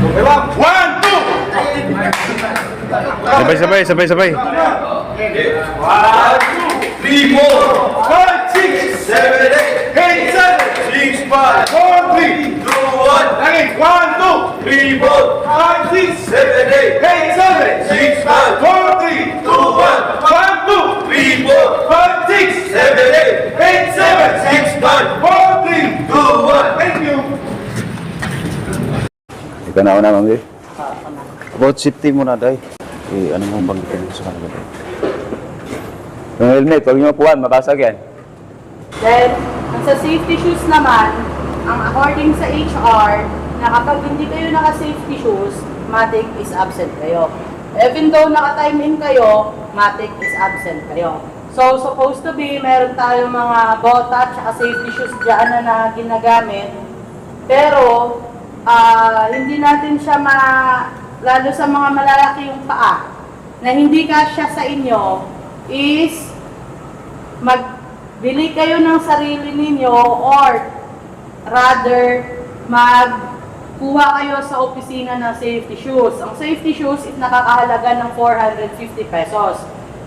One, two. Sabay. 1, 2, 3, 4, 5, 6, 7, 8, 7, 6, 5, 4, 3, 2, 1. Again, 1, 2, 3, 4, 5, 6, 7, 8, 7, 6, 5, 4, 3, 2, 1. 1, 2, 3, 4, 5, 6, 7, 8, 7, 6, 5, 4, 3, 2, 1. Thank you. Ikaw na una, Ma'am. About safety muna, Day. Ano mong banggitin mo sa kanila, Day? Yung helmet, huwag niyo mapuan, mabasag yan. Then, ang sa safety shoes naman, ang according sa HR, na kapag hindi kayo naka-safety shoes, matic is absent kayo. Even though naka-time in kayo, matic is absent kayo. So, supposed to be, meron tayong mga bota at safety shoes dyan na ginagamit. Pero, hindi natin siya lalo sa mga malalaki yung paa, na hindi kasya sa inyo, is magbili kayo ng sarili ninyo or rather magkuha kayo sa opisina ng safety shoes. Ang safety shoes is nakakahalaga ng 450 pesos.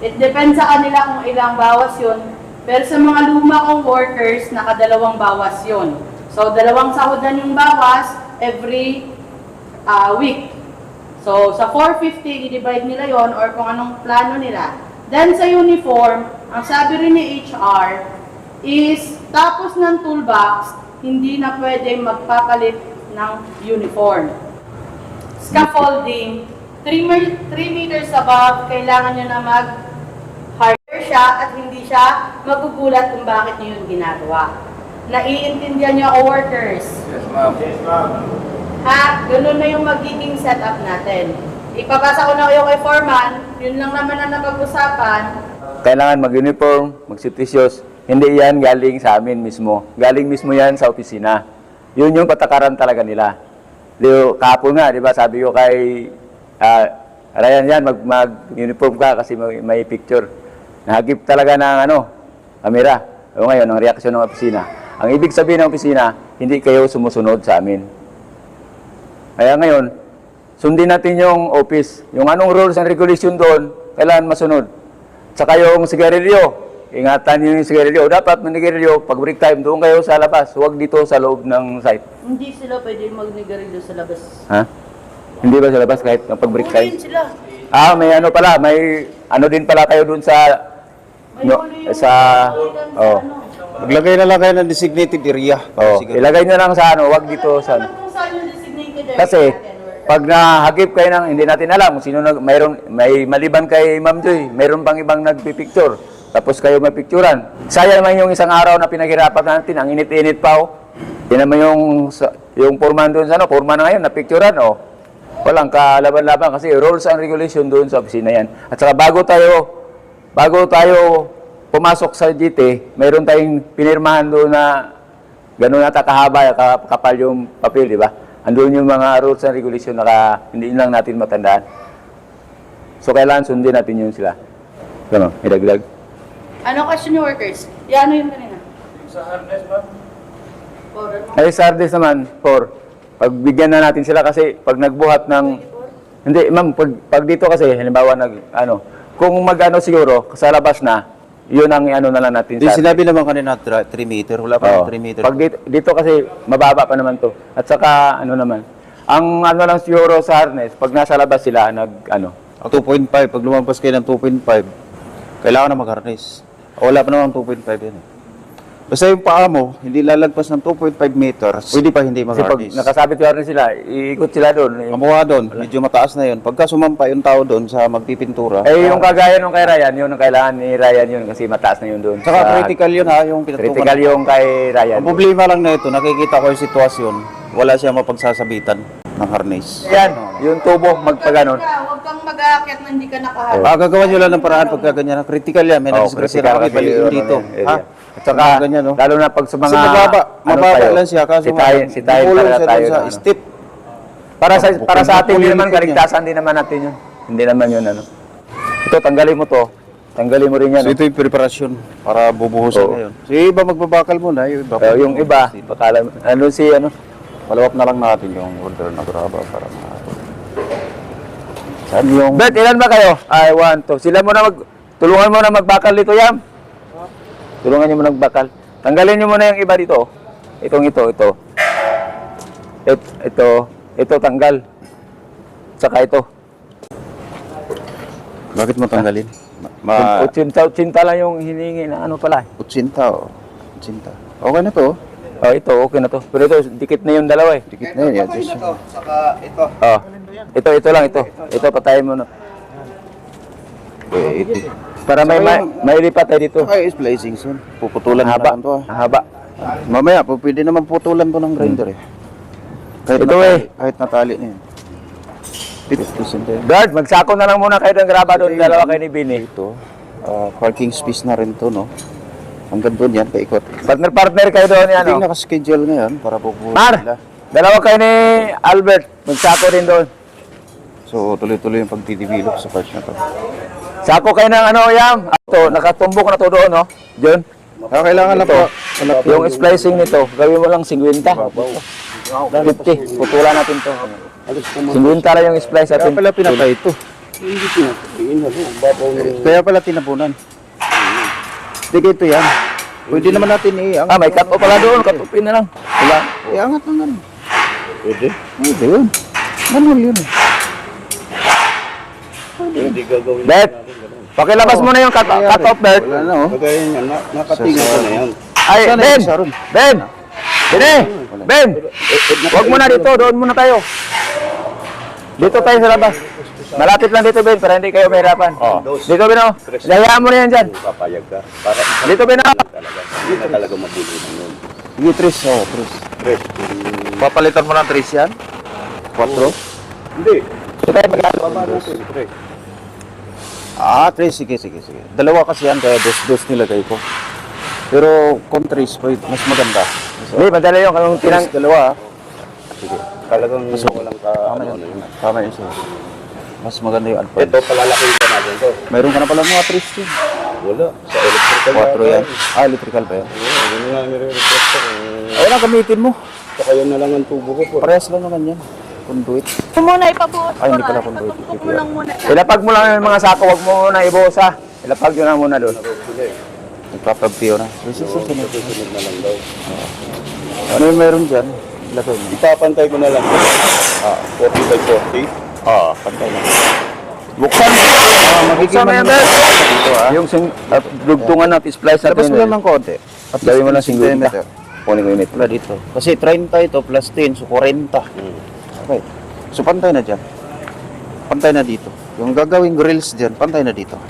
It depends sa kanila kung ilang bawas yun. Pero sa mga luma kong workers, nakadalawang bawas yun. So, dalawang sahudan yung bawas every week. So, sa 450, i-divide nila yon or kung anong plano nila. Then, sa uniform, ang sabi rin ni HR is, tapos ng toolbox, hindi na pwede magpapalit ng uniform. Scaffolding, 3 meters above, kailangan nyo na mag-hire siya at hindi siya magugulat kung bakit nyo yun ginagawa. Naiintindihan nyo ako, workers? Yes, ma'am. Yes, ma'am. Ha? Ganun na yung magiging setup natin. Ipapasa ko na kayo kay Foreman, yun lang naman ang napag-usapan. Kailangan mag-uniform, mag-safety shoes. Hindi yan galing sa amin mismo. Galing mismo yan sa opisina. Yun yung patakaran talaga nila. Kahapon nga, di ba, sabi ko kay Ryan yan, mag-uniform ka kasi may picture. Nahagip talaga ng kamera. O ngayon, ang reaksyon ng opisina. Ang ibig sabihin ng opisina, hindi kayo sumusunod sa amin. Kaya ngayon, sundin natin yung office. Yung anong rules and regulation doon, kailangan masunod. Saka yung sigarilyo, ingatan nyo yung sigarilyo. Dapat manigarilyo, pag break time, doon kayo sa labas. Huwag dito sa loob ng site. Hindi sila pwede magnigarilyo sa labas. Ha? Hindi ba sa labas kahit pag break time? Huliin sila. May pala, may din pala kayo doon sa... Maglagay na lang kayo ng designated area. Ilagay nyo lang sa wag dito sa... Kung saan yung designated area Kasi, natin, workers. pag nahagip kayo ng hindi natin alam kung sino may maliban kay Ma'am Joy, mayroon pang ibang nagpipicture. Tapos kayo mapicturan. Sayang naman yung isang araw na pinaghirapan natin, ang init-init pa Yan naman yung foreman doon sa foreman na ngayon, napicturan Walang kalaban-laban kasi rules and regulation doon sa opisina yan. At saka bago tayo pumasok sa GT, mayroon tayong pinirmahan doon na gano'n nata kahaba, kapal yung papel, di ba? Andun yung mga rules and regulation na hindi lang natin matandaan. So, kailangan sundin natin yun sila. Ano, may dagdag? Ano question yung workers? Ano yung kanina? Sa harness, ma'am. Ay, sa hardest naman, pagbigyan na natin sila kasi pag nagbuhat ng... Hindi, ma'am, pag dito kasi, halimbawa, kung siguro, sa labas na, yun ang na lang natin. Sinabi naman kanina 3 meter, wala pa 3 meter. Pag dito kasi, mababa pa naman to. At saka, naman, ang lang siguro sa harness, pag nasa labas sila, 2.5, pag lumampas kayo ng 2.5, kailangan na mag-harness. Wala pa naman 2.5 yan Basta yung paa mo, hindi lalagpas ng 2.5 meters, pwede pa hindi kasi pag mag-harness. nakasabit yung harness sila, iikot sila doon. Kamuha doon, medyo mataas na yun. Pagka sumampa yung tao doon sa magpipintura. Yung kagaya nung kay Ryan, yun ang kailangan ni Ryan yun kasi mataas na yun doon. Saka critical yun yung pinatukan. Critical yung kay Ryan. Ang problema lang na ito, nakikita ko yung sitwasyon, wala siya mapagsasabitan ng harness. Yan, yung tubo, magpaganon. Huwag kang mag-aakyat na hindi ka nakaharap. Gagawa nyo lang ng paraan pagka ganyan. Critical yan, may nag-disgrasya na kami, balikin dito. At saka, ganyan, lalo na pag sa mga... Kasi mababa lang siya, kaso sitayin bubulong talaga tayo. siya sa step. Para sa atin, hindi naman kaligtasan, din naman natin yun. Hindi naman yun, Ito, tanggalin mo to. Tanggalin mo rin yan. So ito yung preparasyon para bubuhusan ngayon. So yung iba magbabakal muna, yung iba. Yung iba, pakala, Follow up na lang natin yung order na graba para saan yung... Bet, ilan ba kayo? Ay, 1, 2. Sila muna tulungan mo na magbakal dito, Yam. Tulungan niyo muna magbakal. Tanggalin niyo muna yung iba dito. Ito. Ito, tanggal. Saka ito. Bakit mo tanggalin? 80 lang yung hiningi na ano pala. 80 o. 80. Okay na to. Oh, ito, okay na to. Pero ito, dikit na yung dalawa eh. Dikit na yun. Ito na to, saka ito. Oh. Ito lang ito. Ito, patayin mo na. Pwede. Para may lipat tayo dito. Okay, is blazing soon. Puputulan na Haba. lang to. Haba. Mamaya, pwede naman putulan to ng grinder eh. Kahit Ito natali, eh. Kahit natali na yun. 50% eh. Guard, magsako na lang muna kayo ng graba doon. Dalawa kayo ni Bini. Ito, parking space na rin to, no? Hanggang doon yan, paikot. Partner kayo doon yan. Hindi Oh. nakaschedule ngayon para puputulan Mar, nila. dalawa kayo ni Albert. Magsako din doon. So, tuloy-tuloy yung pagdidevelop sa part na to. Sako kayo ng ano, Yam. Ito, nakatumbok na to doon, no? John. Kailangan lang po. Yung splicing nito, gawin mo lang 50. 50. Putulan natin to. 50 lang yung splice Kaya natin. pala pinatay ito. Kaya pala tinapunan. Hindi ito yan. Pwede naman natin iangat. May cut off pala doon. Cut offin na lang. Wala. Iangat lang ganun. Pwede? Pwede yun. Manual yun eh. Bet, pakilabas mo na yung cut off, Bet. Wala na oh. Nakatingin ko na yan. Ay, Saan na Ben! yung isa ron? Ben! Ben! Huwag mo na dito. Doon muna tayo. Dito tayo sa labas. Malapit lang dito, Ben, para hindi kayo mahirapan. Dito, Ben, oh. Lahayaan mo na yan dyan. Papayag ka. Para Dito, Ben, oh. hindi na talaga mabuli ng yun. Sige, Tris. Oh, Tris. Papalitan mo ng Tris yan? 4? Hindi. Dito tayo mag-alala. Tris. Sige. Dalawa kasi yan, kaya dos nilagay ko. Pero kung Tris, mas maganda. Hindi, madala yung kanong tinang... Tris, dalawa. Sige. Talagang walang ka, ano yun. Tama yun siya. Mas maganda yung alpha. Ito, palalaking ka natin to. Mayroon ka na pala mga Tris yun. Wala. Sa electrical. 4 yan. Electrical ba yan? Yun nga nire-request ko. Wala, gamitin mo. So, kayo na lang ang tubo ko po. Parehas lang naman yan. Conduit. Muna ipabuhos Ay, hindi pala conduit. Ipatumbok mo lang muna. Ilapag mo lang yung mga sako. Huwag mo na ibuhos, ha. Ilapag yun na muna doon. Nagpapagpiyo na. Susunod na lang daw. Ano yung meron dyan? Ilagay mo. Ipapantay ko na lang. 40 by 40. Pantay na. Buksan. Buksan mo yan, Ben. Dito Yung dugtungan natin, splice natin. Labas mo lang ng konti. At gawin mo lang 50. Centimeter. Kunin ko yung net. Wala dito. Kasi 30 ito plus 10, so 40. Okay. So pantay na dyan. Pantay na dito. Yung gagawing grills dyan, pantay na dito.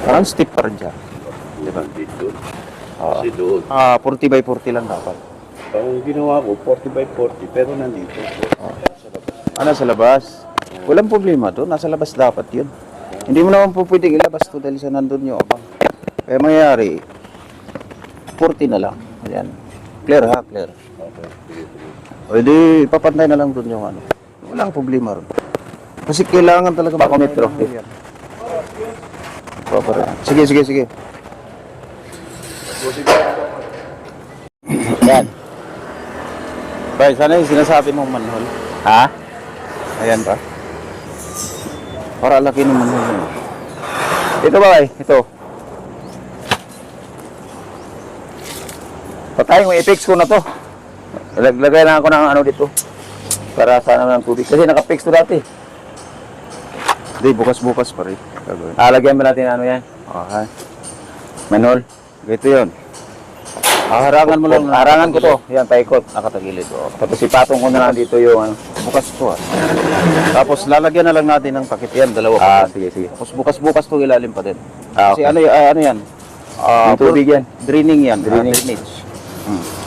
Parang stiff pa rin dyan. Diba? Dito. Kasi doon. 40 by 40 lang dapat. Ang ginawa ko, 40 by 40, pero nandito. Sa labas. Walang problema doon. Nasa labas dapat yun. Hindi mo naman po pwedeng ilabas to dahil sa nandun yung abang. Kaya mangyayari, 40 na lang. Ayan. Clear ha? Clear. Pwede ipapantay na lang doon yung ano. Walang problema ron. Kasi kailangan talaga Pakometro. Sige. Yan. Bay, sana yung sinasabi mong manhole. Ha? Ayan ba? Para laki ng manhole. Ito ba, bay? Ito. Patayin mo, i-fix ko na to. Lagay lang ako ng ano dito. Para sana ng tubig. Kasi naka-fix to dati. Hindi, bukas-bukas pa rin. Gagawin. Lagyan ba natin ano yan? Okay. Manhole. Ganito yun. Harangan mo lang. Harangan ko to. Yan, paikot. Nakatagilid. Oh. Tapos ipatong ko na lang dito yung ano. Bukas to Tapos lalagyan na lang natin ng takip yan. Dalawa pa. Sige. Tapos bukas-bukas to ilalim pa din. Okay. Kasi ano yan? Yung tubig yan. Draining yan. Drainage. Drainage.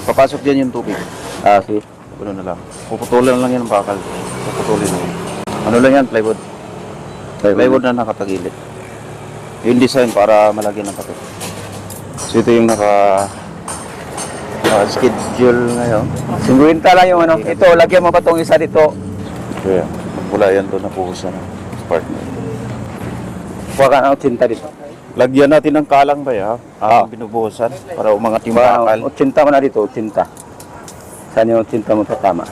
Papasok dyan yung tubig. Sige. Ano na lang. Puputulan lang yan ng bakal. Puputulin lang. Ano lang yan? Plywood. Plywood na nakatagilid. Yung design para malagyan ng takip. So ito yung schedule ngayon. 50 lang yung ano. Ito, lagyan mo pa tong isa dito. Kaya, wala yan doon na puhusan ng partner. Huwag ka na 80 dito. Lagyan natin ng kalang ba ya? Binubuhusan para umangat yung bakal. 80 mo na dito, 80. Saan yung 80 mo tatama?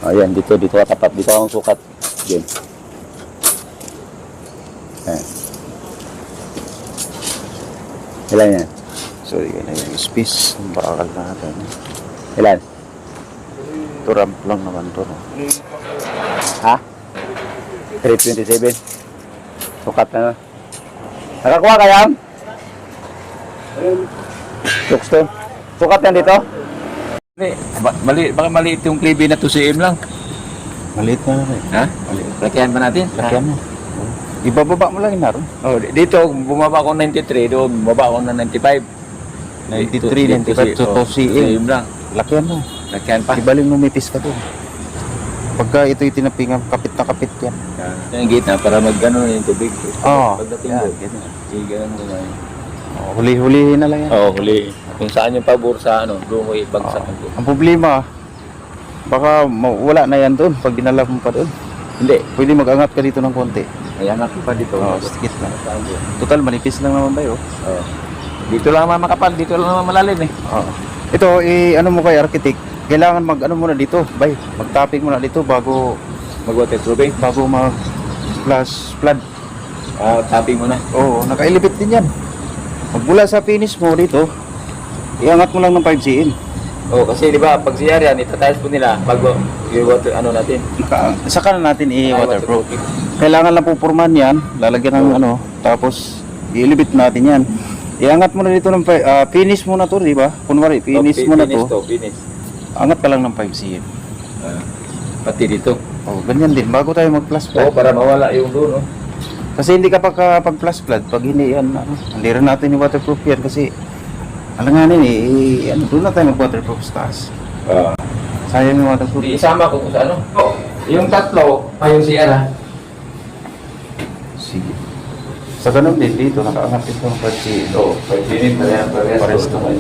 Ayan, dito katapat. Dito akong sukat. Diyan. Ayan. Ilan yan? So, yan na yung space. Ang bakal natin. Ilan? Ito ramp lang naman to. No? Ha? 327. Sukat na. Nakakuha ka yan? Tukstone. Sukat yan dito? Baka maliit yung klibi na 2cm lang. Maliit na naman. Ha? Lakihan ba natin? Lakihan mo. Ibababa mo lang inaron. Oh, dito bumaba ako 93, doon bumaba ako na 95. 93, 95 to 2cm. lang. Lakihan mo. Lakihan pa. Ibaling numipis ka doon. Pagka ito'y tinapingan, kapit na kapit yan. Yung gitna para mag-gano yung tubig. Oo. Pagdating Yan, doon. ganyan. Sige, ganun ko na yun. Oh, huli-hulihin na lang yan. Oo, huli. Kung saan yung pabor sa ano, doon ko ibagsak ko. Ang problema, baka wala na yan doon pag dinala mo pa doon. Hindi. Pwede mag-angat ka dito ng konti. Ayan ako pa dito. Oo, stikit na. Total, manipis lang naman tayo. Oo. Dito lang naman makapal, dito lang naman malalim eh. Oo. Ito, ano mo kay architect, kailangan mag-ano muna dito, bay. Mag-tapping muna dito bago Mag-waterproofing. mag-flash flood. Tapping mo na. Oo, naka-elevate din yan. Magmula sa finish mo dito, iangat mo lang ng 5 cm. Oo, kasi di ba pag siyar yan, itatiles po nila bago yung water ano natin. Saka na natin i-waterproof. Kailangan lang pupurman yan, lalagyan ng ano, tapos i-elevate natin yan. Iangat mo na dito ng finish mo na to, di ba? Kunwari, finish mo na to. Finish. Angat ka lang ng 5 cm. Pati dito. Oh, ganyan din bago tayo mag-flash Oo, flood. para mawala yung doon, no? Kasi hindi ka pag-flash flood pag hindi yan, ano, hindi rin natin yung waterproof yan kasi alanganin ano, doon na tayo mag-waterproof sa taas. Sayang yung waterproof. Isama ko kung sa ano. Yung tatlo, yung CR ha. Sige. Sa ganun din dito, nakaangat ito ng 5 cm. Oo, 5 minutes, parehas Parehas naman.